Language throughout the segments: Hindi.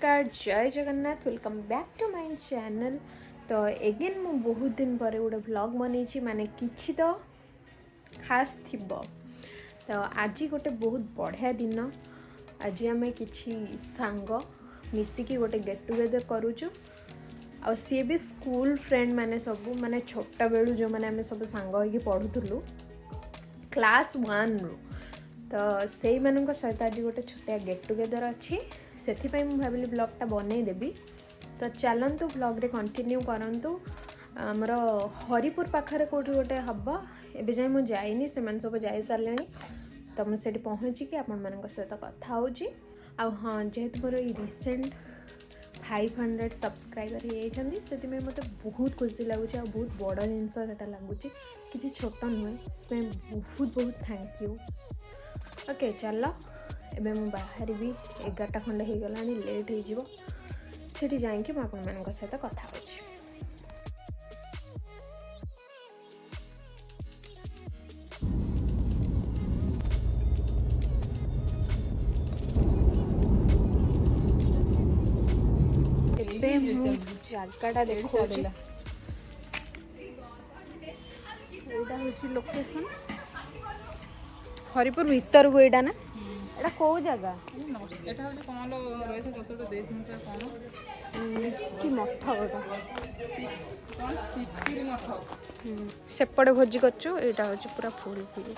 नमस्कार जय Jagannath welcome back to my channel. तो एगेन मु बहुत दिन पर गोटे व्लॉग बनई माने किछि तो खास थिबो। तो आज गोटे बहुत बढ़िया दिन। आज आम किछि सांग मिसिकी गोटे गेट टुगेदर करूचु। आ सी भी स्कूल फ्रेंड माने सब माने छोटा बेलू जो माने आम सब सांग होइके पढ़ुथुलु क्लास 1 रु। तो से मानक सहित आज गोटे छोटिया गेट टुगेदर अच्छी से भाविली ब्लॉगटा बनई देवी। तो चलतु ब्लॉग रे कंटिन्यू करंतु। आमर हरिपुर पाखरे कोठी गोटे हम एबे जाए मुझे जाइनी से सब जाई सारे। तो मुझे पहुँचिकी आपण सहित कथा होची। आ हाँ जेहेतु मोर रिसेंट 500 सब्सक्राइबर होती से मत बहुत खुशी लगुच। बहुत बड़ जिनस लगुच कि छोट नुहे बहुत बहुत थैंक यू। ओके चल एबे मु बाहर भी 11टा खंडे हो गला लेट हो सेठी जाइए मुझे सहित कथा होची। जगटा देखा हूँ लोकेशन हरिपुर भीतर को एटा ना एटा को जगह एटा होले कोन रहिसे कतोटे देथिन से कोन कि मठ गोटा कोन सिटी मठ सेपटे भोजी करछु। एटा होची पूरा फुल फुल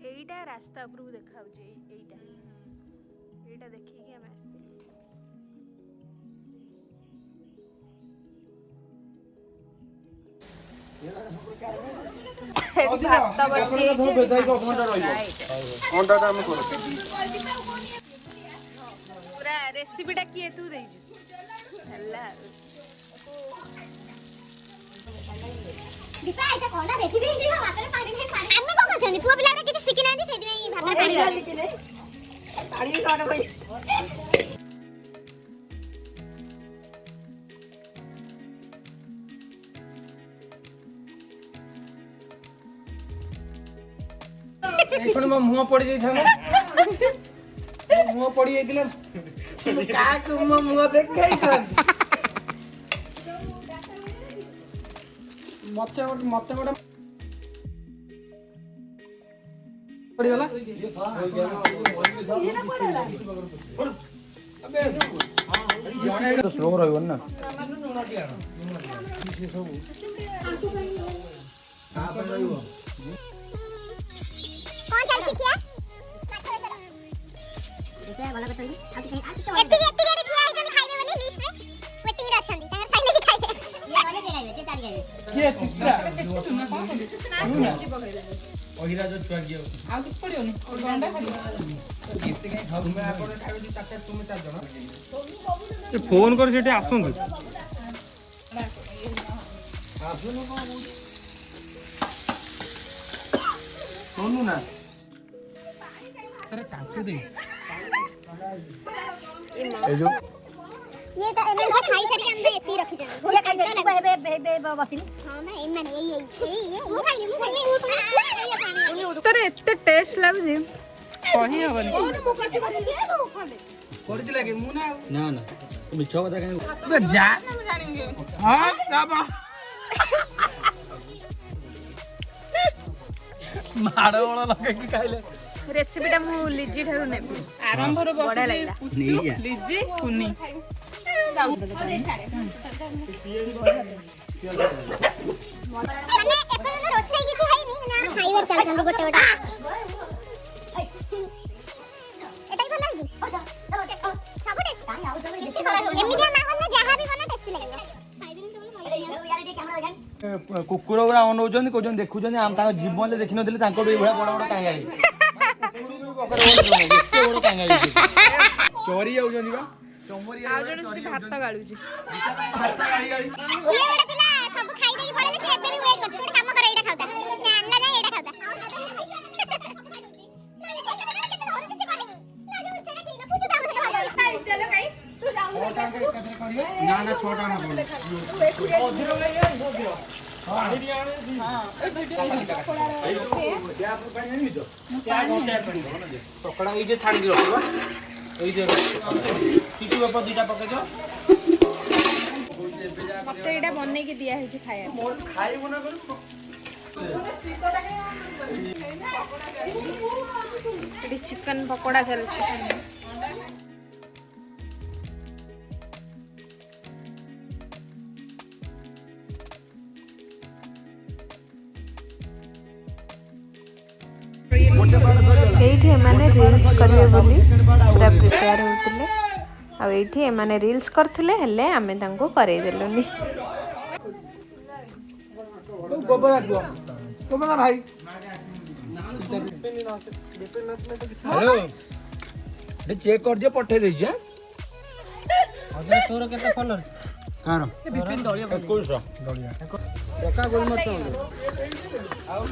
एटा रास्ता उपरକୁ देखा होची। एटा देखि कि हम आस्ते भात बसी पूरा रेसिपीटा किए तू देइछु हल्ला दीपा एटा कोना देखि देइ जे भातर पानी में पानी आमे को करछनी पुआ पिला के सिखि नांदी सेदि में भातर पानी सिखि पानी कोना होई ए कोन म मुंह पड़ी जाई थाने मुंह पड़ी जाइतिले का को म मुंह देख गई था मते गोटा पड़ी गला अबे तो स्लो रहइबन ना का पे रहइबो कौन चल सिखिया देखा वाला बताई एत्ती गाड़ी किया है जन खाइबे वाली लिस्ट रे वेटिंग रे अछंदी तार साइले भी खाइबे ये वाले जे गाइबे जे चार गाइबे के चित्रा ओहिरा जो चल गयो आ कुछ पड़ियो नि गंडा खाली किसे कहीं खाऊ में आपन खाइबे दि चारटा तुम चार जण ए फोन कर सेठी आसुन सोनू ना अरे टाकू दे ए जो ये त एमन से खाई सारी हम एत्ती रखी जन ये खाई सारी बे बसिनी हां ना एमन ये मु खाइनी तर एते टेस्ट लागुजी कहि हबन मु कछि कर दिला के मु ना ना ना तुम मिछ कथा कहि बे जा ना मैं जानिंगे हां सब माड़ वाला लगे कि खाइले रेसिपीटा मु लिजी ठारू ने आरंभ रो बड़ा लागला लिजी कुनी माने एपन रोसई किछि हैनी ना खाइबर चल जंदी गोटे गोटे କୁକୁର ଗୁରା ଅନଉଛନ୍ତି କହୁଛନ୍ତି ଦେଖୁଛନ୍ତି ଆମ ତାଙ୍କ ଜୀବନରେ ଦେଖିନଥିଲେ ତାଙ୍କଠୁ ଏଇଭଳିଆ ବଡ ବଡ କାଙ୍ଗାଳି ଏତେ ବଡ କାଙ୍ଗାଳି ଚରି ଯାଉଛନ୍ତି ବା ଚମରି ଆଉ ଜଣେ ସେଠି ଭାତ ଗାଳୁଛି। ଇଏ ଗୋଟେ ପିଲା ସବୁ ଖାଇ ଦେଇକି ପଳେଇଲେ ସେ ଏବେ ବି ୱେଟ୍ କରୁଛି ଗୋଟେ କାମ କର ଏଇଟା ଖାଉତା ସେ ଆଣିଲା ଯାଏ ଏଇଟା ଖାଉତା ନା ନା 6 ଟଙ୍କା ପକୋଡା ଏଇ ଯେ ଛାଣିକି ରଖିବ ଏଇ ଯେ ଟିସୁ ପେପର 2ଟା ପକେଇ ଦିଅ ମତେ ଏଇଟା ବନେଇକି ଦିଆ ହେଇଛି ଖାଇବା ଖାଇବ ନା କରୁ ଏଠି ଚିକେନ ପକୋଡା ଚାଲିଛି। ଏଇଠି ଏମାନେ ରିଲ୍ସ କରିବେ ବୋଲି ପୁରା ପ୍ରିପେୟାର ହେଉଥିଲେ ଆଉ ଏଇଠି ଏମାନେ ରିଲ୍ସ କରୁଥିଲେ ହେଲେ ଆମେ ତାଙ୍କୁ କରେଇଦେଲୁନି। ଭାଇ हेलो चेक कर दियो पठे दे जे अजय तोर केते फॉलोअर कार विपिन दलिया 2100 दलिया टका गोलमच आउ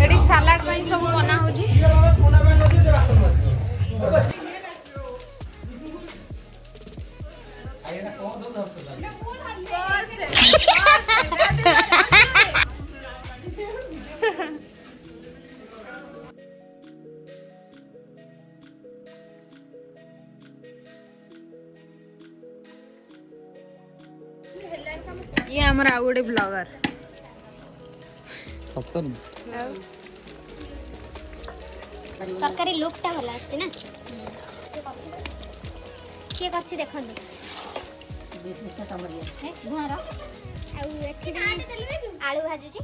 एडी सलाड ପାଇଁ ସବୁ ବନା होजी ये हमारा आउ गोटे ब्लॉगर सत्तर तरकारी लुकटा भल आछी ना किए करछि देखन विशिष्ट तमरिया है गुआर आ एठी आलू भाजुची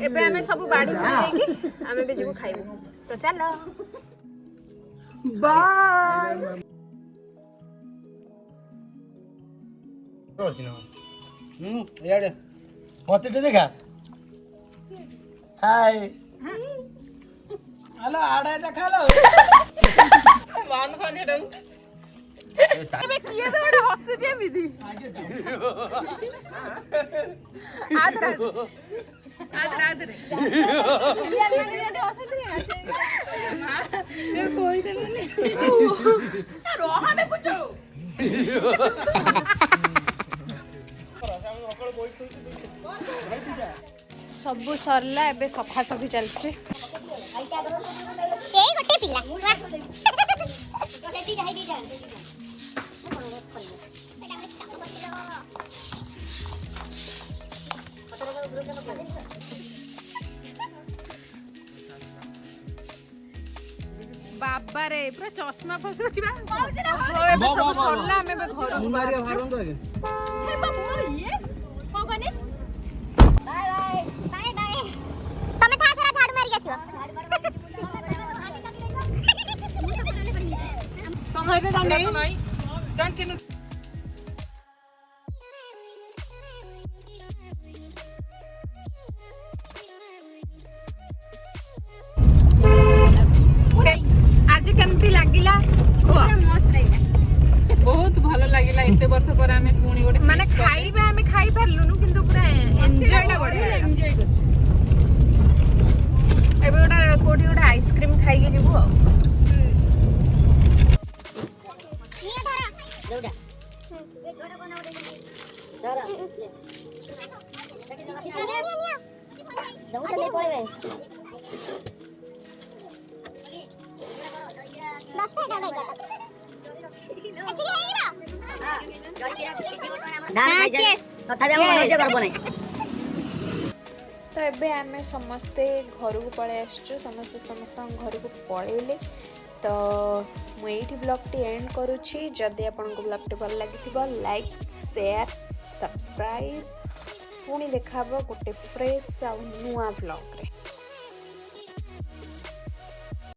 एबे हमें सब बाड़ी देकी हमें भी जीव खाइबो तो चलो बाय यार मते देखा हाय हेलो आड़ा देखा लो बंद करने दऊ एबे किए बे बड़ा हसु जे मिदी आदरा रे ये कोई देबे रोहा में कुछ सब सरला एबे सफा सफी चलছে ए गोटे पिला गोटे दी जाई दी जान बाबा रे पूरा चश्मा फसो छिबा एबे सब सरला हमें बे घर मुंगारिया भारन तो आगे हे बाबू ये कोन कोनी बाय बाय बाय बाय तमे था सारा झाड़ू मारी आसीबो तुम हेते दाम नहीं जान चिन्ह आज केमती लागिला पूरा मस्त रहिला बहुत भलो लागिला एते वर्ष पर हमें पुणी गोटे माने खाइबा हमें खाइ परलुनु किंतु पूरा एन्जॉय टा बढ़िया एन्जॉय कर एबे गोटा कोठी गोटा आइसक्रीम खाइ के जीवो निया धरा जोडा ए जोडा बनाओ दे धरा निया दऊ चले पड़े 10 টাকা দেয় এটা এটি হেই না হ্যাঁ জয় কিরা तो एबे आमे समस्ते घर को पळे आसछु समस्त घर को पळेले तो मु एठी ब्लॉग टी एंड करूछि जदि आपन को ब्लॉग टी भल लागिथिबो लाइक शेयर सब्सक्राइब पुणी देखाबो गोटे फ्रेश आ नुआ ब्लॉग रे।